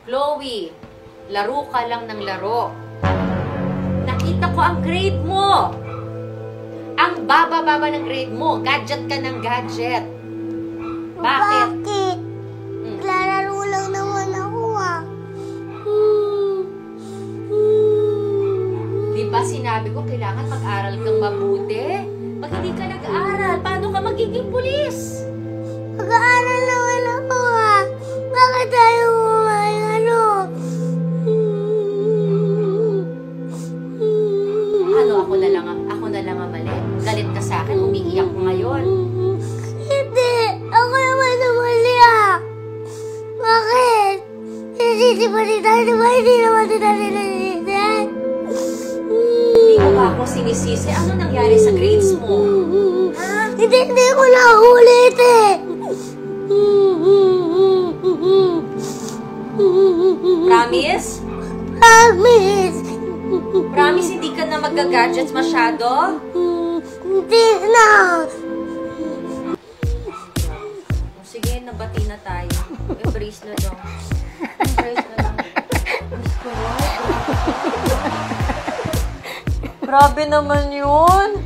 Chloe, laro ka lang ng laro. Nakita ko ang grade mo. Ang baba-baba ng grade mo. Gadget ka ng gadget. Bakit? Bakit? Naglalaro lang naman ako Diba sinabi ko, kailangan mag-aral kang mabuti? Pag hindi ka nag-aaral, paano ka magiging pulis? Mag-aaral naman ako Bakit tayo ano? Ano, ako na lang ang mali. Galit ka sa akin, umiiyak ko ngayon. Hindi! Ako naman namali Bakit? Hindi ba ni tayo? Diba hindi naman ni tayo nanisisi? Hindi mo ba ako sinisisi? Ano nangyari sa grades mo? Ha? Hindi ko na ulit Promise? Promise! Promise hindi ka na mag-gadgets masyado? Hindi na! Sige, nabati na tayo. Embrace na daw. Embrace na lang. Grabe naman yun.